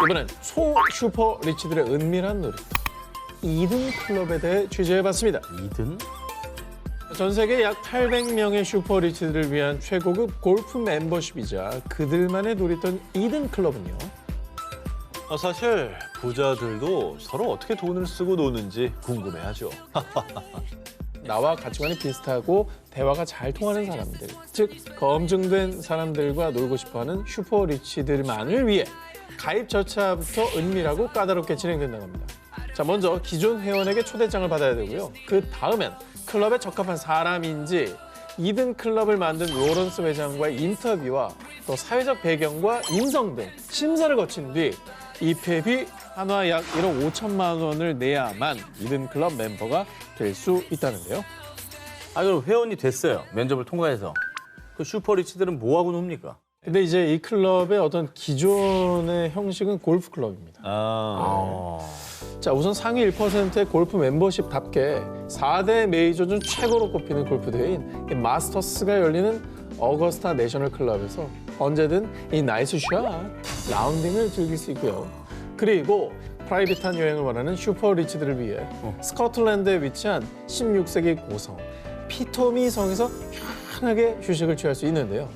이번엔 슈퍼 리치들의 은밀한 놀이터 2등 클럽에 대해 취재해봤습니다. 2등? 전 세계 약 800명의 슈퍼 리치들을 위한 최고급 골프 멤버십이자 그들만의 놀이터인 2등 클럽은요. 사실 부자들도 서로 어떻게 돈을 쓰고 노는지 궁금해하죠. 나와 가치관이 비슷하고 대화가 잘 통하는 사람들, 즉 검증된 사람들과 놀고 싶어하는 슈퍼 리치들만을 위해 가입 절차부터 은밀하고 까다롭게 진행된다고 합니다. 자, 먼저 기존 회원에게 초대장을 받아야 되고요. 그 다음엔 클럽에 적합한 사람인지 2등 클럽을 만든 로런스 회장과의 인터뷰와 또 사회적 배경과 인성 등 심사를 거친 뒤 입회비 한화 약 1억 5천만 원을 내야만 2등 클럽 멤버가 될 수 있다는데요. 그럼 회원이 됐어요. 면접을 통과해서. 그 슈퍼리치들은 뭐하고 놉니까? 근데 이제 이 클럽의 어떤 기존의 형식은 골프 클럽입니다. 자, 우선 상위 1%의 골프 멤버십답게 4대 메이저 중 최고로 꼽히는 골프 대회인 이 마스터스가 열리는 어거스타 내셔널 클럽에서 언제든 이 나이스 샷, 라운딩을 즐길 수 있고요. 그리고 프라이빗한 여행을 원하는 슈퍼 리치들을 위해 스코틀랜드에 위치한 16세기 고성 피토미 성에서 편하게 휴식을 취할 수 있는데요.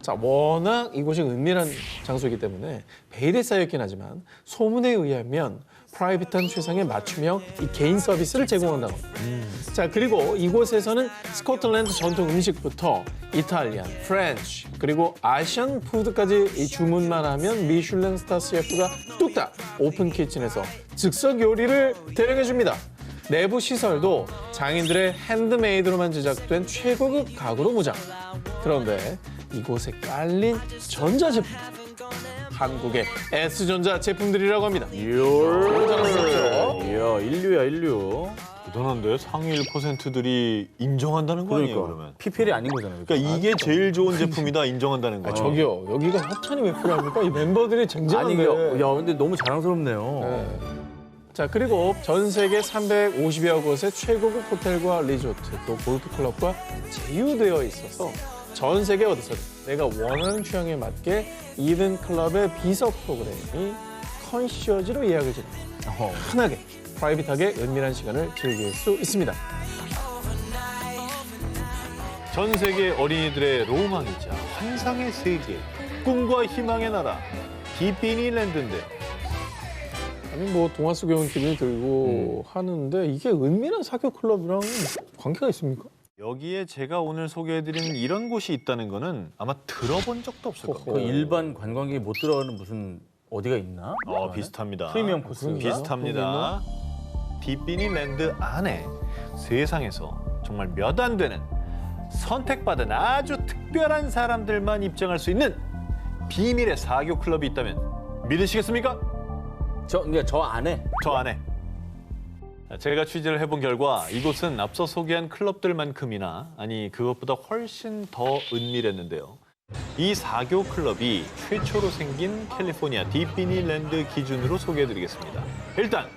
자, 워낙 이곳이 은밀한 장소이기 때문에 베일에 쌓여있긴 하지만 소문에 의하면 프라이빗한 최상의 맞춤형 이 개인 서비스를 제공한다고 합니다. 자, 그리고 이곳에서는 스코틀랜드 전통 음식부터 이탈리안, 프렌치, 그리고 아시안 푸드까지 이 주문만 하면 미슐랭 스타 셰프가 뚝딱 오픈 키친에서 즉석 요리를 대령해 줍니다. 내부 시설도 장인들의 핸드메이드로만 제작된 최고급 가구로 무장. 그런데 이곳에 깔린 전자제품, 한국의 S전자 제품들이라고 합니다. 이야, 인류야, 인류. 대단한데 상위 1%들이 인정한다는 거 아니에요, 그러면? PPL이 아닌 거잖아요. 그러니까 이게 제일 좋은 제품이다 인정한다는 거예요. 저기요, 여기가 협찬이 왜 필요합니까? 이 멤버들이 아니, 쟁쟁한데. 야, 근데 너무 자랑스럽네요. 네. 자, 그리고 전 세계 350여 곳의 최고급 호텔과 리조트, 또 골프 클럽과 제휴되어 있어서 전 세계 어디서든 내가 원하는 취향에 맞게 2등 클럽의 비서 프로그램이 컨시어지로 예약을 진행합니다. 편하게, 프라이빗하게 은밀한 시간을 즐길 수 있습니다. 전 세계 어린이들의 로망이자 환상의 세계, 꿈과 희망의 나라, 디피니랜드인데 아니 뭐 동화 속의 온기를 들고 하는데 이게 은밀한 사교 클럽이랑 관계가 있습니까? 여기에 제가 오늘 소개해드리는 이런 곳이 있다는 거는 아마 들어본 적도 없을 겁니다. 그 일반 관광객이 못 들어가는 무슨 어디가 있나? 비슷합니다. 프리미엄 코스. 비슷합니다. 디피니랜드 안에 세상에서 정말 몇 안 되는 선택받은 아주 특별한 사람들만 입장할 수 있는 비밀의 사교 클럽이 있다면 믿으시겠습니까? 그러니까 저 안에. 저 안에. 제가 취재를 해본 결과 이곳은 앞서 소개한 클럽들만큼이나 아니 그것보다 훨씬 더 은밀했는데요. 이 사교 클럽이 최초로 생긴 캘리포니아 디피니랜드 기준으로 소개해드리겠습니다. 일단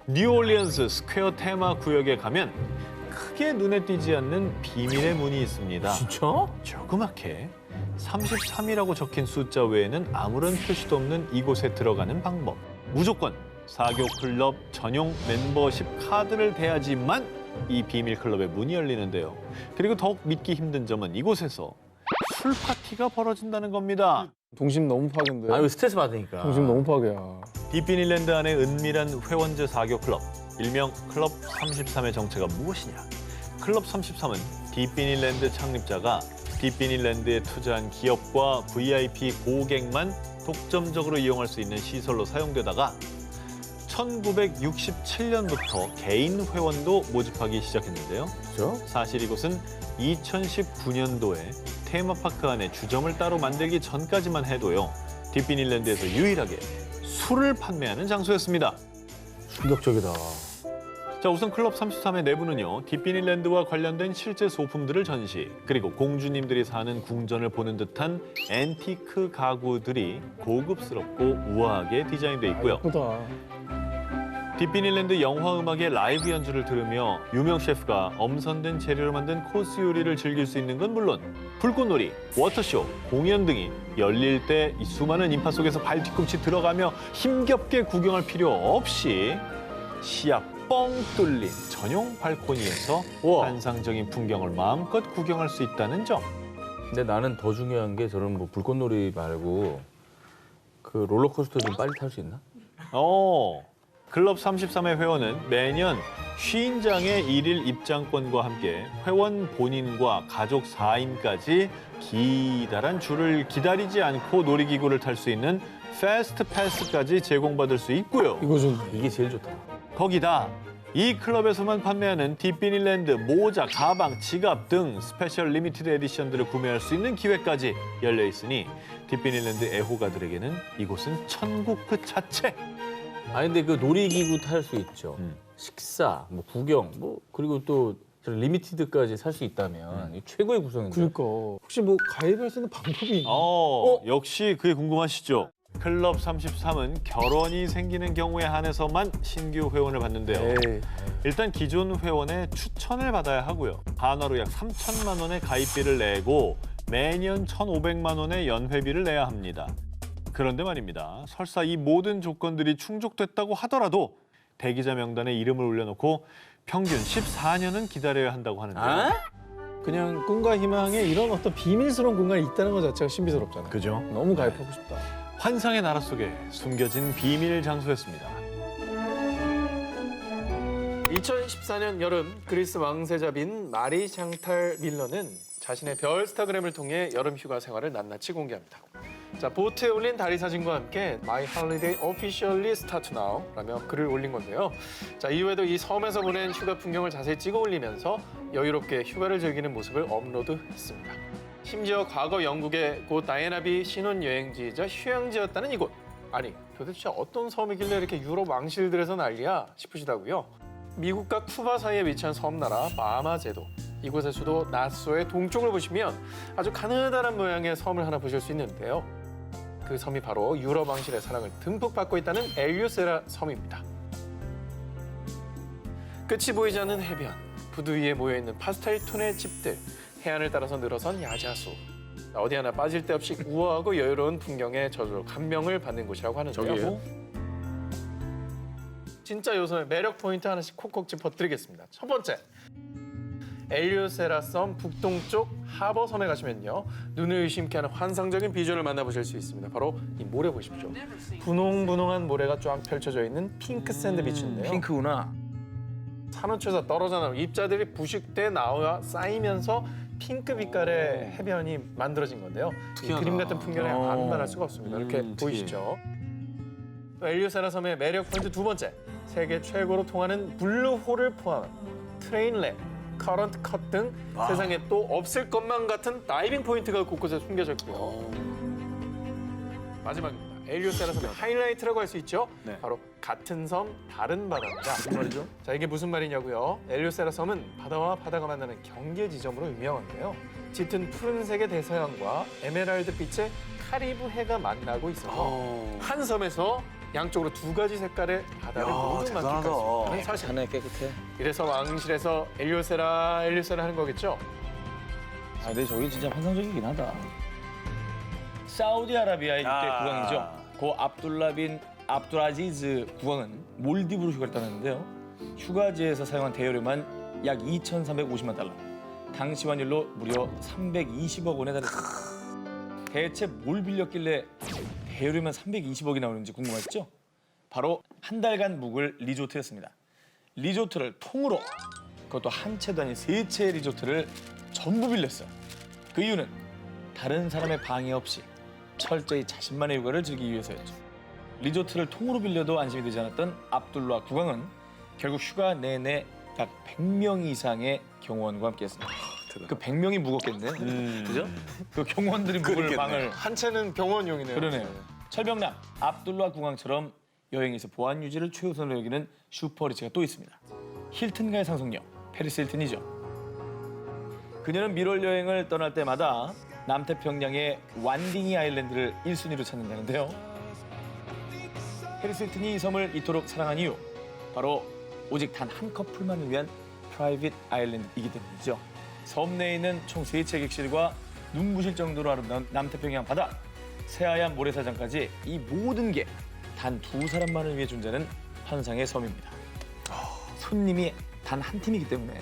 뉴올리언스 스퀘어 테마 구역에 가면 크게 눈에 띄지 않는 비밀의 문이 있습니다. 진짜? 조그맣게 33이라고 적힌 숫자 외에는 아무런 표시도 없는 이곳에 들어가는 방법. 무조건 사교 클럽 전용 멤버십 카드를 대야지만 이 비밀 클럽의 문이 열리는데요. 그리고 더욱 믿기 힘든 점은 이곳에서 술 파티가 벌어진다는 겁니다. 동심 너무 파괴인데. 이거 스트레스 받으니까. 동심 너무 파괴야. 디피니랜드 안의 은밀한 회원제 사교 클럽, 일명 클럽 33의 정체가 무엇이냐? 클럽 33은 디피니랜드 창립자가 디피니랜드에 투자한 기업과 VIP 고객만 독점적으로 이용할 수 있는 시설로 사용되다가 1967년부터 개인 회원도 모집하기 시작했는데요. 그렇죠? 사실 이곳은 2019년도에 테마파크 안에 주점을 따로 만들기 전까지만 해도요. 디피니랜드에서 유일하게 술을 판매하는 장소였습니다. 충격적이다. 자, 우선 클럽 33의 내부는요. 디피니랜드와 관련된 실제 소품들을 전시, 그리고 공주님들이 사는 궁전을 보는 듯한 앤티크 가구들이 고급스럽고 우아하게 디자인돼 있고요. 예쁘다. 딥비닐랜드 영화 음악의 라이브 연주를 들으며 유명 셰프가 엄선된 재료로 만든 코스 요리를 즐길 수 있는 건 물론 불꽃놀이, 워터쇼, 공연 등이 열릴 때 이 수많은 인파 속에서 발 뒤꿈치 들어가며 힘겹게 구경할 필요 없이 시야 뻥 뚫린 전용 발코니에서 우와. 환상적인 풍경을 마음껏 구경할 수 있다는 점. 근데 나는 더 중요한 게 저런 뭐 불꽃놀이 말고 그 롤러코스터 좀 빨리 탈 수 있나? 클럽 33의 회원은 매년 50장의 일일 입장권과 함께 회원 본인과 가족 4인까지 기다란 줄을 기다리지 않고 놀이기구를 탈 수 있는 패스트 패스까지 제공받을 수 있고요. 이거 좀 이게 제일 좋다. 거기다 이 클럽에서만 판매하는 딥비닐랜드 모자, 가방, 지갑 등 스페셜 리미티드 에디션들을 구매할 수 있는 기회까지 열려 있으니 딥비닐랜드 애호가들에게는 이곳은 천국 그 자체. 아니 근데 그 놀이기구 탈 수 있죠. 식사, 뭐 구경, 뭐 그리고 또 저런 리미티드까지 살 수 있다면 이게 최고의 구성인데. 그러니까 혹시 뭐 가입할 수 있는 방법이 있나? 역시 그게 궁금하시죠? 클럽 33은 결혼이 생기는 경우에 한해서만 신규 회원을 받는데요. 일단 기존 회원의 추천을 받아야 하고요. 한화로 약 3천만 원의 가입비를 내고 매년 1,500만 원의 연회비를 내야 합니다. 그런데 말입니다. 설사 이 모든 조건들이 충족됐다고 하더라도 대기자 명단에 이름을 올려놓고 평균 14년은 기다려야 한다고 하는데요. 그냥 꿈과 희망에 이런 어떤 비밀스러운 공간이 있다는 것 자체가 신비스럽잖아요. 그죠? 너무 가입하고 싶다. 환상의 나라 속에 숨겨진 비밀 장소였습니다. 2014년 여름 그리스 왕세자빈 마리 샹탈 밀러는 자신의 별스타그램을 통해 여름 휴가 생활을 낱낱이 공개합니다. 자, 보트에 올린 다리 사진과 함께 My holiday officially start now 라며 글을 올린 건데요. 자, 이후에도 이 섬에서 보낸 휴가 풍경을 자세히 찍어 올리면서 여유롭게 휴가를 즐기는 모습을 업로드했습니다. 심지어 과거 영국의 고 다이애나비 신혼여행지이자 휴양지였다는 이곳. 아니, 도대체 어떤 섬이길래 이렇게 유럽 왕실들에서 난리야 싶으시다고요? 미국과 쿠바 사이에 위치한 섬나라 바하마 제도. 이곳의 수도 나소의 동쪽을 보시면 아주 가느다란 모양의 섬을 하나 보실 수 있는데요. 그 섬이 바로 유럽 왕실의 사랑을 듬뿍 받고 있다는 엘류세라 섬입니다. 끝이 보이지 않는 해변, 부두 위에 모여있는 파스텔 톤의 집들, 해안을 따라서 늘어선 야자수. 어디 하나 빠질 데 없이 우아하고 여유로운 풍경에 저절로 감명을 받는 곳이라고 하는데요. 저기예요? 진짜 요 섬의 매력 포인트 하나씩 콕콕 짚어드리겠습니다. 첫 번째, 엘류세라 섬 북동쪽 하버 섬에 가시면요, 눈을 의심케 하는 환상적인 비주얼을 만나보실 수 있습니다. 바로 이 모래 보십시오. 분홍분홍한 모래가 쫙 펼쳐져 있는 핑크 샌드 비치인데요. 핑크구나. 산호초에서 떨어져 나온 입자들이 부식돼 나와 쌓이면서 핑크 빛깔의 해변이 만들어진 건데요. 이 그림 같은 풍경에 아무 말할 수가 없습니다. 이렇게 보이시죠? 또 엘류세라 섬의 매력 포인트 두 번째, 세계 최고로 통하는 블루홀을 포함한 트레인랩, 커런트 컷 등 세상에 또 없을 것만 같은 다이빙 포인트가 곳곳에 숨겨져 있고요. 마지막입니다. 엘류세라 섬의 하이라이트라고 할 수 있죠. 바로 같은 섬 다른 바다입니다. 무슨 말이죠? 자, 이게 무슨 말이냐고요? 엘류세라 섬은 바다와 바다가 만나는 경계 지점으로 유명한데요. 짙은 푸른색의 대서양과 에메랄드 빛의 카리브 해가 만나고 있어서 한 섬에서 양쪽으로 두 가지 색깔의 바다를 모두 만끽할 수 있는 사실. 하늘 깨끗해. 이래서 왕실에서 엘류세라 하는 거겠죠? 아, 근데 저기 진짜 환상적이긴 하다. 사우디아라비아의 6대 국왕이죠. 고 압둘라 빈 압둘아지즈 국왕은 몰디브로 휴가를 떠났는데요. 휴가지에서 사용한 대여료만 약 2,350만 달러. 당시 환율로 무려 320억 원에 달했습니다. 대체 뭘 빌렸길래 대여료만 320억이 나오는지 궁금하시죠? 바로 한 달간 묵을 리조트였습니다. 리조트를 통으로, 그것도 한 채도 아닌 세 채의 리조트를 전부 빌렸어요. 그 이유는 다른 사람의 방해 없이 철저히 자신만의 휴가를 즐기기 위해서였죠. 리조트를 통으로 빌려도 안심이 되지 않았던 압둘라 국왕은 결국 휴가 내내 약 100명 이상의 경호원과 함께했습니다. 그 100명이 무겁겠네. 그죠? 그 경호원들이 묵을 방을 한 채는 병원용이네요. 그러네요. 철병남 압둘라 국왕처럼 여행에서 보안 유지를 최우선으로 여기는 슈퍼리치가 또 있습니다. 힐튼가의 상속녀 페리스 힐튼이죠. 그녀는 밀월 여행을 떠날 때마다 남태평양의 완딩이 아일랜드를 1순위로 찾는다는데요. 페리스 힐튼이 이 섬을 이토록 사랑한 이유, 바로 오직 단 한 커플만을 위한 프라이빗 아일랜드이기 때문이죠. 섬 내에 있는 총 3채 객실과 눈부실 정도로 아름다운 남태평양 바다, 새하얀 모래사장까지 이 모든 게 단 2사람만을 위해 존재하는 환상의 섬입니다. 손님이 단 한 팀이기 때문에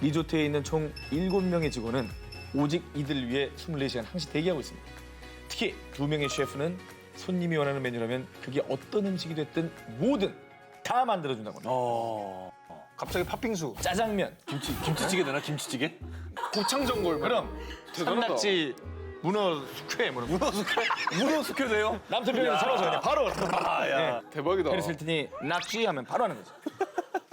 리조트에 있는 총 7명의 직원은 오직 이들을 위해 24시간 항시 대기하고 있습니다. 특히 2명의 셰프는 손님이 원하는 메뉴라면 그게 어떤 음식이 됐든 뭐든 다 만들어준다고 합니다. 갑자기 팥빙수. 짜장면, 김치찌개 되나? 김치찌개? 고창전골. 그럼 산낙지, 문어 숙회, 문어 숙회 돼요? 남태평양 잡아서 그냥 바로. 네. 대박이다. 페리스 힐튼이 낙지 하면 바로 하는 거죠.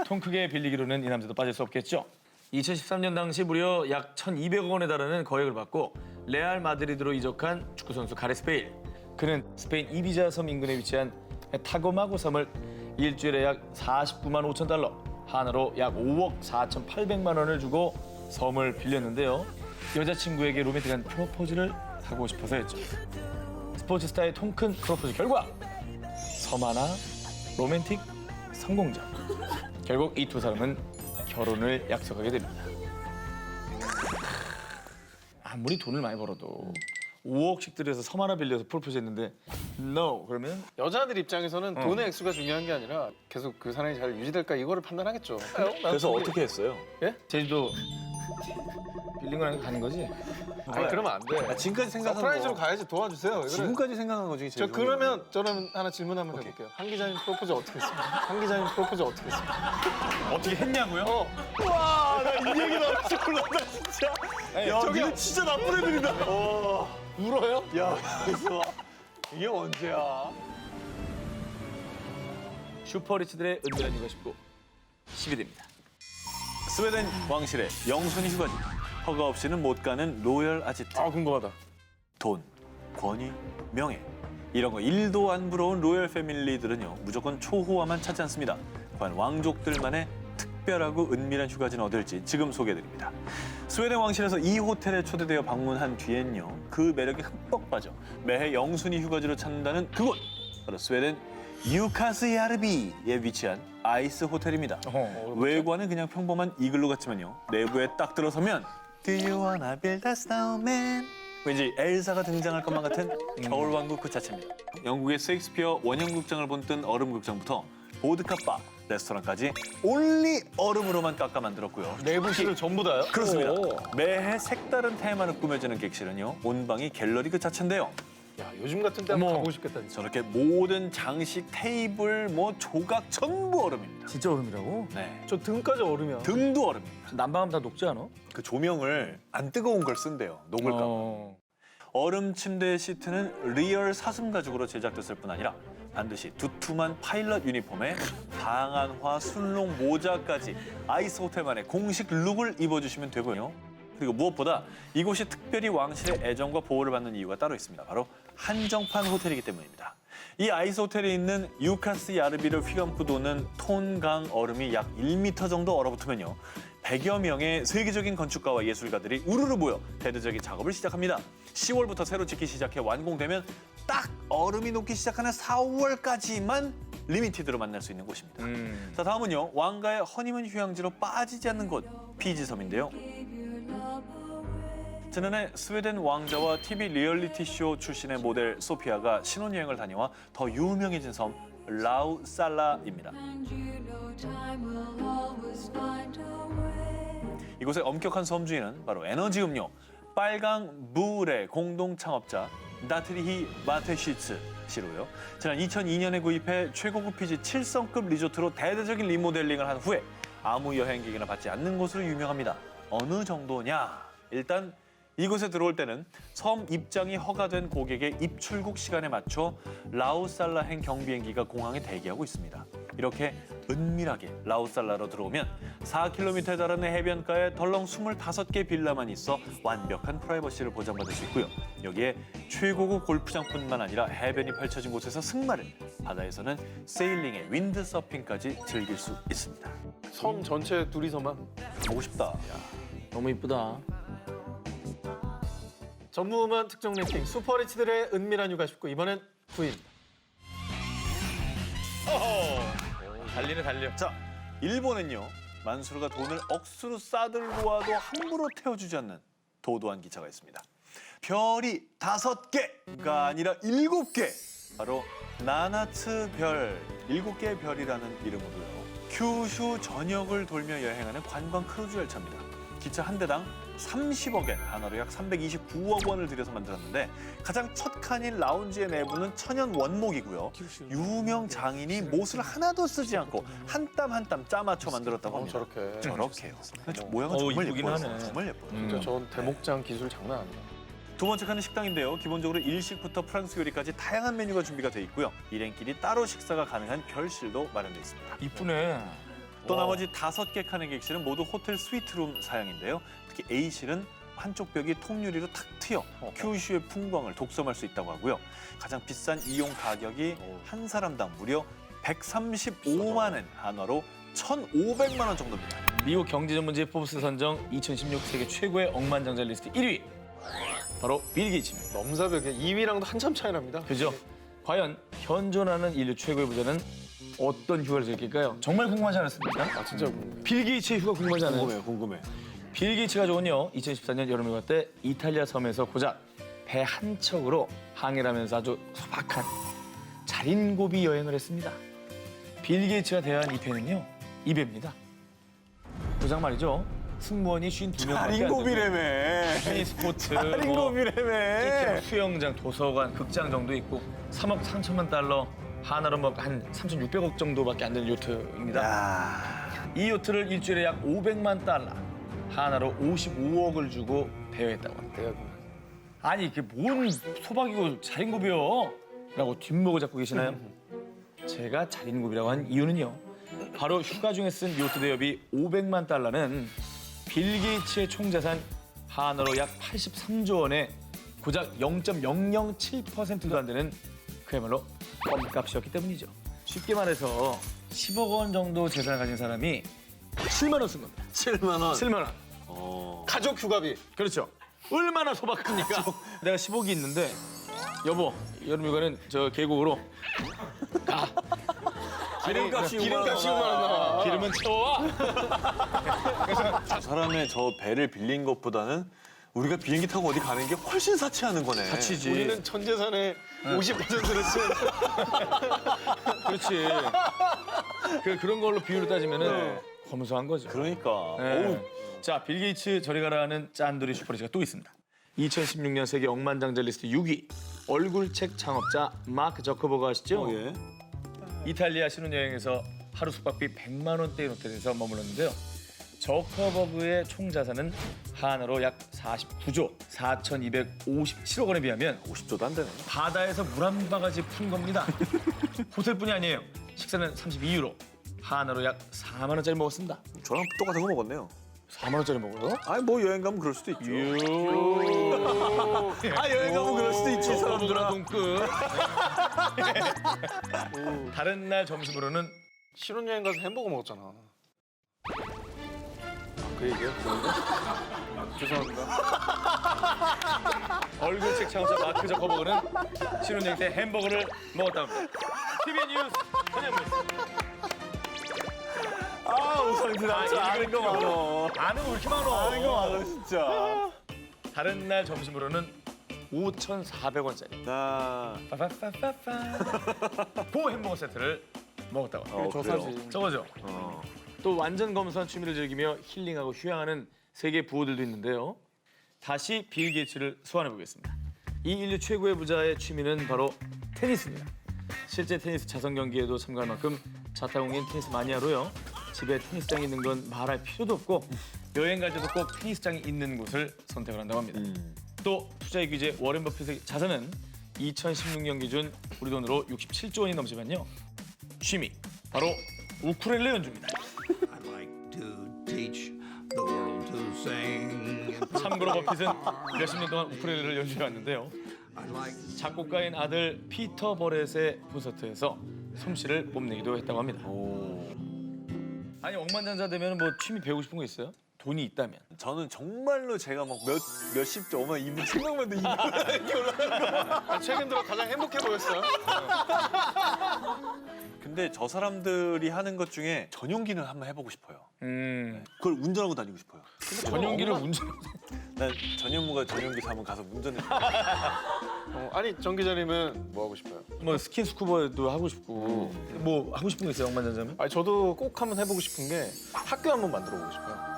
통 크게 빌리기로는 이 남자도 빠질 수 없겠죠. 2013년 당시 무려 약 1,200억 원에 달하는 거액을 받고 레알 마드리드로 이적한 축구선수 가레스 베일. 그는 스페인 이비자 섬 인근에 위치한 타고마고 섬을 일주일에 약 49만 5천 달러, 하나로 약 5억 4,800만 원을 주고 섬을 빌렸는데요. 여자친구에게 로맨틱한 프로포즈를 하고 싶어서였죠. 스포츠 스타의 통 큰 프로포즈 결과 섬 하나 로맨틱 성공적. 결국 이 2사람은 결혼을 약속하게 됩니다. 아무리 돈을 많이 벌어도 5억씩 들여서 섬 하나 빌려서 프로포즈했는데 no 그러면 여자들 입장에서는 돈의 액수가 중요한 게 아니라 계속 그 사랑이 잘 유지될까 이거를 판단하겠죠. 그래서 어떻게 했어요? 제주도 빌린 거랑 가는 거지? 아니 그러면 안 돼. 지금까지 생각한 서프라이즈로 거. 가야지 도와주세요. 왜 그래? 지금까지 생각한 거 중에 제일 저 그러면 저는 하나 질문 한번 해볼게요. 한 기자님 프로포즈 어떻게 했습니까? 한 기자님 프로포즈 어떻게 했습니까? 어떻게 했냐고요? 와나 이 얘기 나올 줄 몰랐다 진짜. 야 저기요. 니네 진짜 나쁜 애들이다. 울어요? 야 그래서 이게 언제야? 슈퍼리치들의 은밀한 휴가 19 12대입니다. 스웨덴 왕실의 영순위 휴가지. 허가 없이는 못 가는 로열 아지트. 아 궁금하다. 돈, 권위, 명예 이런 거 1도 안 부러운 로열 패밀리들은요 무조건 초호화만 찾지 않습니다. 과연 왕족들만의 특별하고 은밀한 휴가지는 어떨지 지금 소개해드립니다. 스웨덴 왕실에서 이 호텔에 초대되어 방문한 뒤엔요 그 매력에 흠뻑 빠져 매해 영순위 휴가지로 찾는다는 그곳 바로 스웨덴 유카스야르비에 위치한 아이스 호텔입니다. 외관은 그냥 평범한 이글루 같지만요 내부에 딱 들어서면 Do you wanna build a snowman? 왠지 엘사가 등장할 것만 같은 겨울왕국 그 자체입니다. 영국의 셰익스피어 원형극장을 본뜬 얼음극장부터 보드카바, 레스토랑까지 온리 얼음으로만 깎아 만들었고요. 내부실을 전부 다요? 그렇습니다. 오. 매해 색다른 테마로 꾸며지는 객실은요. 온방이 갤러리 그 자체인데요. 야 요즘 같은 때 한번 어머. 가보고 싶겠다 진짜. 저렇게 모든 장식, 테이블, 조각 전부 얼음입니다. 진짜 얼음이라고? 네. 저 등까지 얼음이야. 등도 얼음입니다. 난방하면 다 녹지 않아? 그 조명을 안 뜨거운 걸 쓴대요. 녹을까 봐. 얼음 침대 시트는 리얼 사슴 가죽으로 제작됐을 뿐 아니라 반드시 두툼한 파일럿 유니폼에 방한화 순롱 모자까지 아이스 호텔만의 공식 룩을 입어주시면 되고요. 그리고 무엇보다 이곳이 특별히 왕실의 애정과 보호를 받는 이유가 따로 있습니다. 바로 한정판 호텔이기 때문입니다. 이 아이스 호텔에 있는 유카스 야르비를 휘감고 도는 톤강 얼음이 약 1m 정도 얼어붙으면요. 100여 명의 세계적인 건축가와 예술가들이 우르르 모여 대대적인 작업을 시작합니다. 10월부터 새로 짓기 시작해 완공되면 딱 얼음이 녹기 시작하는 4월까지만 리미티드로 만날 수 있는 곳입니다. 자, 다음은요. 왕가의 허니문 휴양지로 빠지지 않는 곳, 피지섬인데요. 지난해 스웨덴 왕자와 TV 리얼리티 쇼 출신의 모델 소피아가 신혼여행을 다녀와 더 유명해진 섬 라우살라입니다. 이곳의 엄격한 섬주인은 바로 에너지 음료 빨강 부울의 공동 창업자 나트리히 마테시츠 씨로요. 지난 2002년에 구입해 최고급 피지 7성급 리조트로 대대적인 리모델링을 한 후에 아무 여행객이나 받지 않는 곳으로 유명합니다. 어느 정도냐? 일단 이곳에 들어올 때는 섬 입장이 허가된 고객의 입출국 시간에 맞춰 라우살라행 경비행기가 공항에 대기하고 있습니다. 이렇게 은밀하게 라우살라로 들어오면 4km에 달하는 해변가에 덜렁 25개 빌라만 있어 완벽한 프라이버시를 보장받을 수 있고요. 여기에 최고급 골프장뿐만 아니라 해변이 펼쳐진 곳에서 승마를, 바다에서는 세일링에 윈드서핑까지 즐길 수 있습니다. 섬 전체 둘이서만. 보고 싶다. 너무 이쁘다. 전무후문 특종 랭킹 슈퍼리치들의 은밀한 휴가 19 이번엔 9위입니다. 달리네 달려. 자, 일본은요. 만수르가 돈을 억수로 싸들고 와도 함부로 태워주지 않는 도도한 기차가 있습니다. 별이 5개가 아니라 7개. 바로 나나츠 별, 7개의 별이라는 이름으로요. 큐슈 전역을 돌며 여행하는 관광 크루즈 열차입니다. 기차 한 대당 30억엔, 한화로 약 329억 원을 들여서 만들었는데 가장 첫 칸인 라운지의 내부는 천연 원목이고요. 유명 장인이 못을 하나도 쓰지 않고 한 땀 한 땀 짜맞춰 만들었다고 합니다. 저렇게. 저렇게요. 모양은 정말 이쁘긴 예뻐요. 하네. 정말 예뻐요. 진짜 저건 대목장 기술 장난 아니야. 두 번째 칸은 식당인데요. 기본적으로 일식부터 프랑스 요리까지 다양한 메뉴가 준비가 돼 있고요. 일행끼리 따로 식사가 가능한 별실도 마련돼 있습니다. 이쁘네. 또 나머지 5개 칸의 객실은 모두 호텔 스위트룸 사양인데요. 특히 A실은 한쪽 벽이 통유리로 탁 트여 큐슈의 풍광을 독점할 수 있다고 하고요. 가장 비싼 이용 가격이 한 사람당 무려 135만 엔, 한화로 1,500만 원 정도입니다. 미국 경제전문지 포브스 선정 2016 세계 최고의 억만장자 리스트 1위. 바로 빌 게이츠입니다. 넘사벽에 2위랑도 한참 차이 납니다. 그죠? 과연 현존하는 인류 최고의 부자는 어떤 휴가를 즐길까요? 정말 궁금하지 않았습니까? 아, 진짜 궁금해. 빌 게이츠의 휴가 궁금하지 않아요? 궁금해. 빌 게이츠 가족은요, 2014년 여름휴가 때 이탈리아 섬에서 고작 배 한 척으로 항해를 하면서 아주 소박한 자린고비 여행을 했습니다. 빌 게이츠가 대한 이 배는요, 이 배입니다. 고작 말이죠. 승무원이 52명밖에 안 되고 자린고비라며. 테니스 코트, 자린고비라며. 수영장, 도서관, 극장 정도 있고 3억 3천만 달러, 하나로 뭐 한 3,600억 정도밖에 안 되는 요트입니다. 이 요트를 일주일에 약 500만 달러, 하나로 55억을 주고 대여했다고 합니다. 아니 이게 뭔 소박이고 자린고비요? 라고 뒷목을 잡고 계시나요? 제가 자린고비라고 한 이유는요. 바로 휴가 중에 쓴 요트 대여비 500만 달러는 빌 게이츠의 총자산 한화로 약 83조 원에 고작 0.007%도 안 되는 그야말로 껌값이었기 때문이죠. 쉽게 말해서 10억 원 정도 재산을 가진 사람이 7만 원 쓴 겁니다. 7만 원. 7만 원. 가족 휴가비. 그렇죠. 얼마나 소박합니까? 내가 10억이 있는데 여보 여름휴가는 저 계곡으로 가. 기름값이 6만 원 나와. 기름은 채워와. 저 사람의 저 배를 빌린 것보다는 우리가 비행기 타고 어디 가는 게 훨씬 사치하는 거네. 사치지. 우리는 전 재산의 50%를 쓴. 그렇지. 그런 걸로 비율을 따지면은 네. 검소한 거죠. 그러니까. 네. 어우, 자, 빌 게이츠 저리 가라는 짠돌이 슈퍼리치가 또 있습니다. 2016년 세계 억만장자 리스트 6위. 얼굴책 창업자 마크 저커버그 아시죠? 예. 이탈리아 신혼여행에서 하루 숙박비 100만 원대의 호텔에서 머물렀는데요. 저커버그의 총 자산은 한화로 약 49조 4,257억 원에 비하면 50조도 안 되네. 바다에서 물 한 바가지 푼 겁니다. 호텔뿐이 아니에요. 식사는 32유로, 한화로 약 4만 원짜리 먹었습니다. 저랑 똑같은 거 먹었네요. 4만 원짜리 먹어요? 아니 뭐 여행 가면 그럴 수도 있죠. 아 여행 가면 그럴 수도 있지 저커버그랑 사람들아. 동급. 다른 날 점심으로는 신혼여행 가서 햄버거 먹었잖아. 그 얘기야? 죄송합니다. 얼굴책 창업자 마크 저커버그는 신혼여행 때 햄버거를 먹었다고 합니다. TV 뉴스 전현무입니다. 아 우상진 아는 거 많어. 아는 거 왜 이렇게 많아? 아는 거 많어 진짜. 다른 날 점심으로는 5,400원짜리 나. 보 햄버거 세트를 먹었다고 합니다. 저 그래요? 사진. 저거죠. 또 완전 검소한 취미를 즐기며 힐링하고 휴양하는 세계 부호들도 있는데요. 다시 빌 게이츠를 소환해 보겠습니다. 이 인류 최고의 부자의 취미는 바로 테니스입니다. 실제 테니스 자선 경기에도 참가할 만큼 자타공인 테니스 마니아로요. 집에 테니스장이 있는 건 말할 필요도 없고 여행 갈 때도 꼭 테니스장이 있는 곳을 선택을 한다고 합니다. 또 투자의 귀재 워렌 버핏의 자산은 2016년 기준 우리 돈으로 67조 원이 넘지만요. 취미 바로 우쿨렐레 연주입니다. I'd like to teach the world to sing. 참고로 버핏은 몇십 년 동안 우쿨렐레를 연주해 왔는데요. I'd like 작곡가인 아들 피터 버렛의 콘서트에서 솜씨를 뽐내기도 했다고 합니다. 아니 억만장자 되면 뭐 취미 배우고 싶은 거 있어요? 돈이 있다면. 저는 정말로 제가 막 몇십조 어머 이분 생각만 해도 이분 최근 들어 가장 행복해 보였어요. 근데 저 사람들이 하는 것 중에 전용기는 한번 해보고 싶어요. 그걸 운전하고 다니고 싶어요. 전용기를 운전. 난 전현무가 전용기 사면 가서 운전해. 아니 정 기자님은 뭐 하고 싶어요? 뭐 스킨스쿠버도 하고 싶고 뭐 하고 싶은 거 있어요, 억만장자면? 아니 저도 꼭 한번 해보고 싶은 게 학교 한번 만들어 보고 싶어요.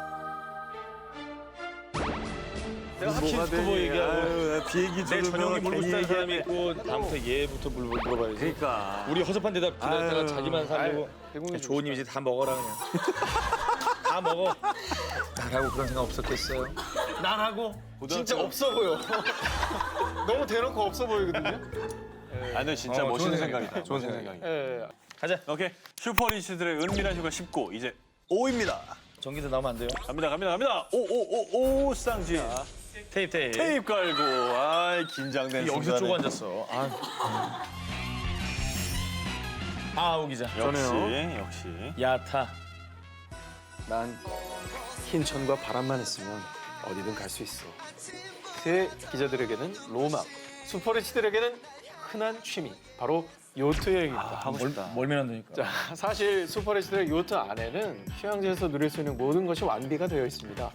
내가 스킨스쿠버 얘기하고 비행기 내 전용기 몰고 싶다는 사람이 있고 다음부터 얘부터 물어봐야지. 그러니까. 우리 허접한 대답 기다렸다가 자기만 살려고. 대국민 좋은 이미지 다 먹어라 그냥. 다 먹어. 나라고 그런 생각 없었겠어요. 나라고? 진짜 없어 보여. 너무 대놓고 없어 보이거든요. 아니 진짜 좋은 멋있는 생각이다. 생각이다. 좋은 멋있는 생각이다. 생각이다. 예. 가자. 오케이. 슈퍼리치들의 은밀한 휴가 19 이제 5입니다. 전기도 나오면 안 돼요. 갑니다. 오 쌍지. 테이프. 테이프 깔고. 아 긴장된 여기서 순간에. 쪼고 앉았어. 오 기자. 역시. 야타. 난 흰천과 바람만 있으면 어디든 갈 수 있어. 새 기자들에게는 로망, 슈퍼리치들에게는 흔한 취미, 바로 요트 여행입니다. 하고 싶다. 멀면 안 되니까. 자, 사실 슈퍼리치들의 요트 안에는 휴양지에서 누릴 수 있는 모든 것이 완비가 되어 있습니다.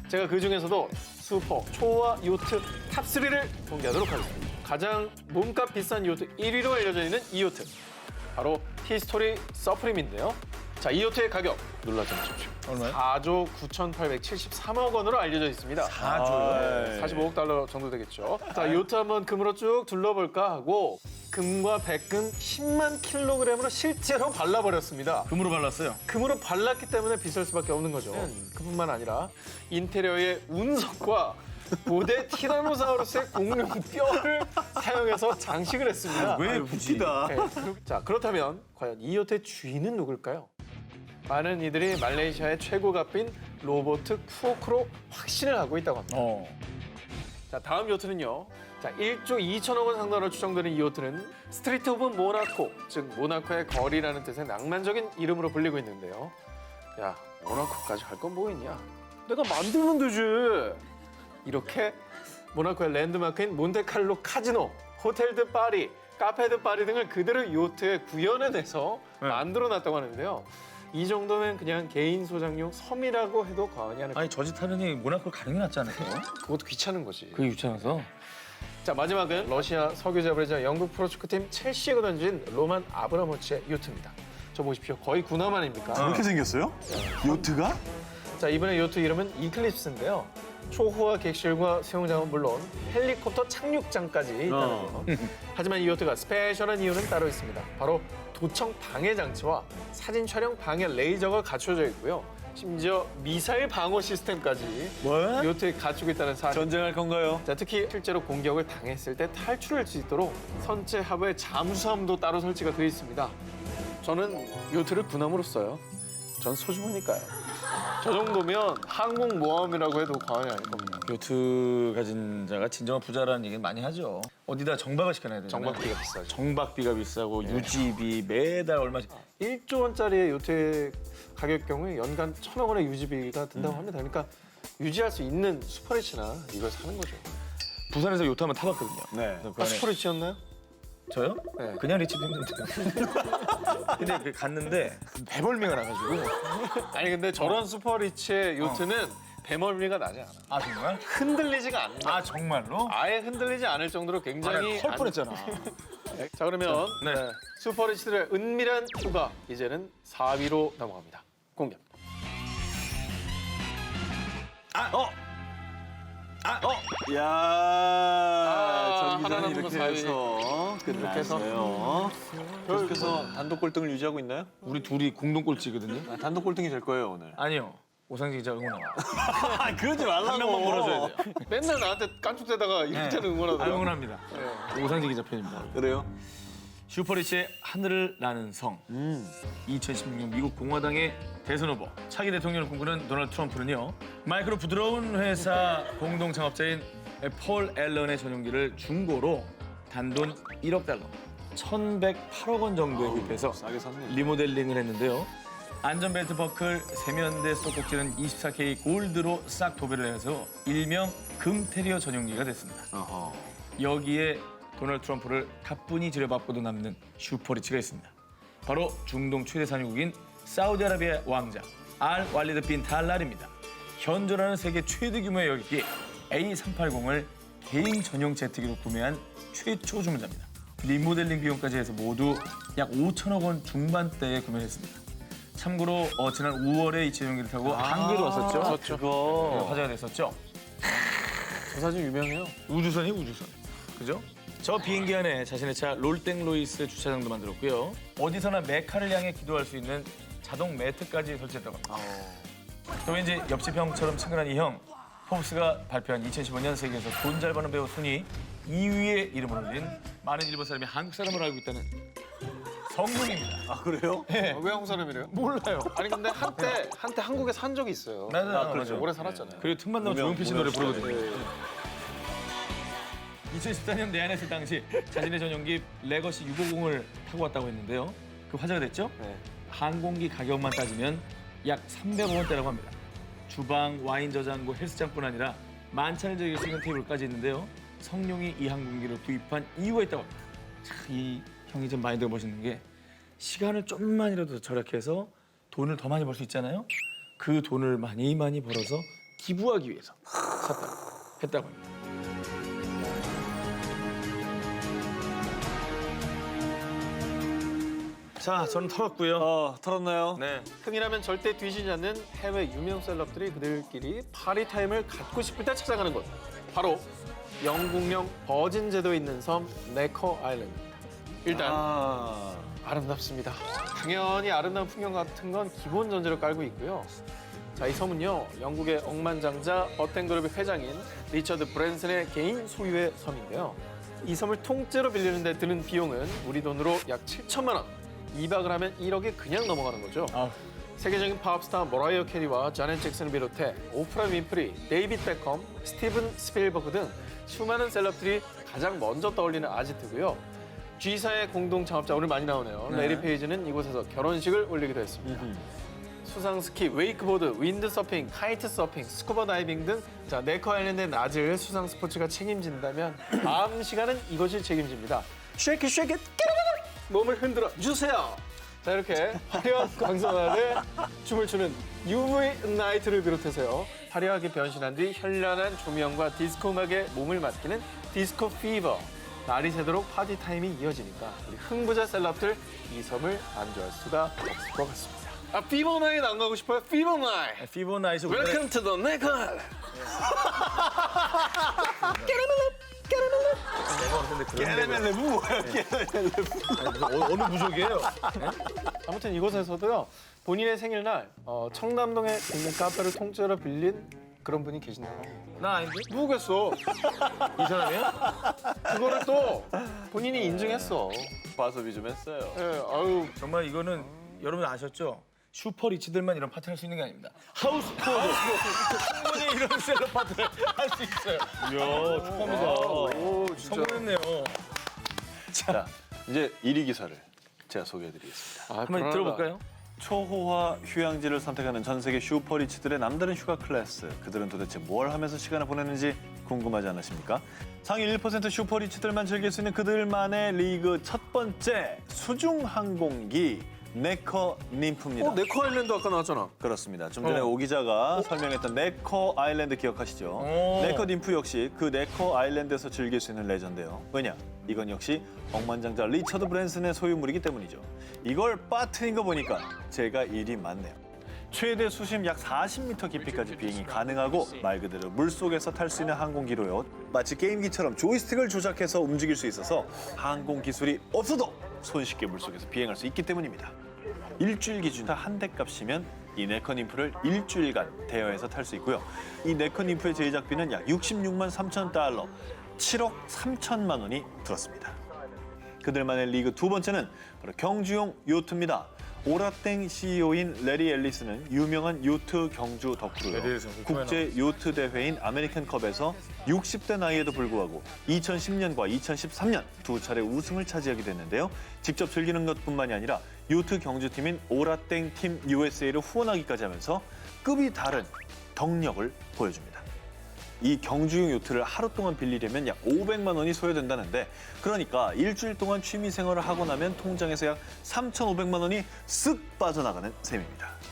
제가 그 중에서도 슈퍼 초호화 요트 탑3를 공개하도록 하겠습니다. 가장 몸값 비싼 요트 1위로 알려져 있는 이 요트, 바로 티스토리 서프림인데요. 자, 이 요트의 가격 놀라지 마십시오. 얼마요? 4조 9,873억 원으로 알려져 있습니다. 4조요? 45억 달러 정도 되겠죠. 자, 요트 한번 금으로 쭉 둘러볼까 하고 금과 백금 10만 킬로그램으로 실제로 발라버렸습니다. 금으로 발랐어요. 금으로 발랐기 때문에 비쌀 수밖에 없는 거죠. 그뿐만 아니라 인테리어의 운석과 고대 티라노사우루스의 공룡 뼈를 사용해서 장식을 했습니다. 왜 굳이? 자, 그렇다면 과연 이 요트의 주인은 누굴까요? 많은 이들이 말레이시아의 최고 값인 로버트 쿠오크로 확신을 하고 있다고 합니다. 자, 다음 요트는요. 자, 1조 2천억 원 상당으로 추정되는 이 요트는 스트리트 오브 모나코, 즉 모나코의 거리라는 뜻의 낭만적인 이름으로 불리고 있는데요. 야, 모나코까지 갈 건 뭐 있냐? 내가 만들면 되지. 이렇게 모나코의 랜드마크인 몬테칼로 카지노, 호텔 드 파리, 카페 드 파리 등을 그대로 요트에 구현해내서 만들어놨다고 하는데요. 이 정도면 그냥 개인 소장용 섬이라고 해도 과언이 아닐 겁니다. 아니 저 짓 하느니 모나코를 가는 게 낫지 않을까요? 그것도 귀찮은 거지. 그게 귀찮아서. 자, 마지막은 러시아 석유 재벌이자 영국 프로축구팀 첼시가 던진 로만 아브라모치의 요트입니다. 저 보십시오. 거의 군함 아닙니까? 그렇게 생겼어요? 요트가? 자, 이번에 요트 이름은 이클립스인데요. 초호화 객실과 수영장은 물론 헬리콥터 착륙장까지 있다는데요. 하지만 이 요트가 스페셜한 이유는 따로 있습니다. 바로 도청 방해 장치와 사진 촬영 방해 레이저가 갖춰져 있고요. 심지어 미사일 방어 시스템까지 뭐? 요트에 갖추고 있다는 사실. 전쟁할 건가요? 자, 특히 실제로 공격을 당했을 때 탈출할 수 있도록 선체 하부에 잠수함도 따로 설치가 되어 있습니다. 저는 요트를 군함으로 써요. 전 소주머니까요. 저 정도면 항공모함이라고 해도 과언이 아닐 겁니다. 요트 가진 자가 진정한 부자라는 얘기는 많이 하죠. 어디다 정박을 시켜놔야 되잖아요. 정박비가 비싸죠. 정박비가 비싸고 유지비 매달 얼마씩. 1조 원짜리의 요트의 가격 경우에 연간 1,000억 원의 유지비가 든다고 합니다. 그러니까 유지할 수 있는 슈퍼리치나 이걸 사는 거죠. 부산에서 요트 한번 타봤거든요. 네. 그래서 그 아, 안에 슈퍼리치였나요? 저요? 네. 그냥 리치빈인데. 근데 그 갔는데 배멀미가 나가지고. 아니 근데 저런 슈퍼리치의 요트는 배멀미가 나지 않아. 아 정말? 흔들리지가 않는다. 아 정말로? 아예 흔들리지 않을 정도로 굉장히 털 뻔했잖아. 자, 그러면 네. 슈퍼리치들의 은밀한 휴가 이제는 4위로 넘어갑니다. 공개합니다. 야, 전 하나 기자는 남은 거 이렇게 사이. 해서 끝났어요. 계속해서 단독 꼴등을 유지하고 있나요? 우리 둘이 공동 꼴찌거든요. 단독 꼴등이 될 거예요 오늘. 아니요. 오상진 기자 응원하고. 그러지 말라고. 한 명만 몰아줘야 돼요. 맨날 나한테 깐죽대다가 이렇게는 응원하더라고. 응원합니다. 오상진 기자 편입니다. 그래요? 슈퍼리치의 하늘을 나는 성. 2016년 미국 공화당의 대선 후보 차기 대통령을 꿈꾸는 도널드 트럼프는요. 마이크로 부드러운 회사 공동 창업자인 폴 앨런의 전용기를 중고로 단돈 1억 달러, 1,108억 원 정도에 구입해서 싸게 샀네. 리모델링을 했는데요. 안전벨트 버클, 세면대 수도꼭지는 24K 골드로 싹 도배를 해서 일명 금테리어 전용기가 됐습니다. 여기에 도널드 트럼프를 가뿐히 들여다보도 남는 슈퍼리치가 있습니다. 바로 중동 최대 산유국인 사우디아라비아 왕자 알 왈리드 빈 탈랄입니다. 현존하는 세계 최대 규모의 여객기 A380을 개인 전용 제트기로 구매한 최초 주문자입니다. 리모델링 비용까지 해서 모두 약 5천억 원 중반대에 구매했습니다. 참고로 지난 5월에 이 전용기를 타고 한국에도 왔었죠. 그거. 화제가 됐었죠. 저 사진 유명해요. 우주선이 우주선. 그죠? 저 비행기 안에 자신의 차 롤땡로이스 주차장도 만들었고요. 어디서나 메카를 향해 기도할 수 있는 자동 매트까지 설치했다고 합니다. 또 왠지 옆집 형처럼 친근한 이 형. 포브스가 발표한 2015년 세계에서 돈 잘 버는 배우 순위 2위에 이름을 올린 많은 일본 사람이 한국 사람으로 알고 있다는 성룡입니다. 아 그래요? 왜 한국 사람이래요? 몰라요. 아니 근데 한때 한국에 산 적이 있어요. 그렇죠. 오래 살았잖아요. 그리고 틈만 나면 조용필 씨 노래 부르거든요. 2014년 내한했을 당시 자신의 전용기 레거시 650을 타고 왔다고 했는데요. 그 화제가 됐죠? 항공기 가격만 따지면 약 300억 원대라고 합니다. 주방, 와인 저장고, 헬스장뿐 아니라 만찬을 즐길 수 있는 테이블까지 있는데요. 성룡이 이 항공기를 구입한 이유가 있다고 합니다. 참, 이 형이 좀 마인드가 멋있는 게 시간을 좀만이라도 더 절약해서 돈을 더 많이 벌 수 있잖아요. 그 돈을 많이 벌어서 기부하기 위해서 했다고 합니다. 자, 저는 털었고요. 털었나요? 네. 흥이라면 절대 뒤지지 않는 해외 유명 셀럽들이 그들끼리 파리 타임을 갖고 싶을 때 찾아가는 곳. 바로 영국령 버진 제도에 있는 섬 네커 아일랜드입니다. 일단 아름답습니다. 당연히 아름다운 풍경 같은 건 기본 전제로 깔고 있고요. 자, 이 섬은요, 영국의 억만장자 버텐그룹의 회장인 리처드 브랜슨의 개인 소유의 섬인데요. 이 섬을 통째로 빌리는 데 드는 비용은 우리 돈으로 약 7천만 원. 2박을 하면 1억이 그냥 넘어가는 거죠. 세계적인 팝스타 머라이어 캐리와 자넷 잭슨을 비롯해 오프라 윈프리, 데이빗 베컴, 스티븐 스필버그 등 수많은 셀럽들이 가장 먼저 떠올리는 아지트고요. G사의 공동 창업자, 오늘 많이 나오네요. 레리 페이지는 이곳에서 결혼식을 올리기도 했습니다. 수상 스키, 웨이크보드, 윈드서핑, 카이트 서핑, 스쿠버 다이빙 등 네커 아일랜드의 낮을 수상 스포츠가 책임진다면 밤 시간은 이것이 책임집니다. 쉐이키 쉐이키 몸을 흔들어 주세요. 자, 이렇게 화려한 광선 아래 춤을 추는 UV 나이트를 비롯해서요. 화려하게 변신한 뒤 현란한 조명과 디스코 음악에 몸을 맡기는 디스코 피버. 날이 새도록 파티 타임이 이어지니까 우리 흥부자 셀럽들 이 섬을 안 좋아할 수가 없을 것 같습니다. 아, 피버 나이트 안 가고 싶어요? 피버 나이트. 피보나이트 Welcome to the 네커 아일랜드. 어느 부족이에요? 아무튼 이곳에서도요, 본인의 생일날 청담동에 있는 카페를 통째로 빌린 그런 분이 계신다고. 나 아닌데? 누구겠어? 이 사람이야? 그거를 또 본인이 인증했어. 과소비 좀 했어요. 예, 아유, 정말 이거는 여러분 아셨죠? 슈퍼 리치들만 이런 파티를 할 수 있는 게 아닙니다. 하우스 코어도 충분히 이런 셀럽 파티를 할 수 있어요. 이야, 축하합니다. 오, 진짜. 성공했네요. 자, 이제 1위 기사를 제가 소개해드리겠습니다. 아, 한번 들어볼까요? 초호화 휴양지를 선택하는 전 세계 슈퍼리치들의 남다른 휴가 클래스. 그들은 도대체 뭘 하면서 시간을 보내는지 궁금하지 않으십니까? 상위 1% 슈퍼리치들만 즐길 수 있는 그들만의 리그 첫 번째 수중 항공기 네커 님프입니다. 네커 아일랜드 아까 나왔잖아. 그렇습니다. 좀 전에 오 기자가 설명했던 네커 아일랜드 기억하시죠? 네커 님프 역시 그 네커 아일랜드에서 즐길 수 있는 레저인데요. 왜냐? 이건 역시 억만장자 리처드 브랜슨의 소유물이기 때문이죠. 이걸 빠트린 거 보니까 제가 일이 많네요. 최대 수심 약 40m 깊이까지 비행이 가능하고 말 그대로 물속에서 탈 수 있는 항공기로요. 마치 게임기처럼 조이스틱을 조작해서 움직일 수 있어서 항공 기술이 없어도 손쉽게 물속에서 비행할 수 있기 때문입니다. 일주일 기준 한 대 값이면 이 네커 님프를 일주일간 대여해서 탈 수 있고요. 이 네커 님프의 제작비는 약 66만 3천 달러, 7억 3천만 원이 들었습니다. 그들만의 리그 두 번째는 바로 경주용 요트입니다. 오라땡 CEO인 레리 앨리스는 유명한 요트 경주 덕후로요. 국제 요트 대회인 아메리칸컵에서 60대 나이에도 불구하고 2010년과 2013년 두 차례 우승을 차지하게 됐는데요. 직접 즐기는 것뿐만이 아니라 요트 경주팀인 오라땡 팀 USA를 후원하기까지 하면서 급이 다른 덕력을 보여줍니다. 이 경주용 요트를 하루 동안 빌리려면 약 500만 원이 소요된다는데 그러니까 일주일 동안 취미 생활을 하고 나면 통장에서 약 3,500만 원이 쓱 빠져나가는 셈입니다.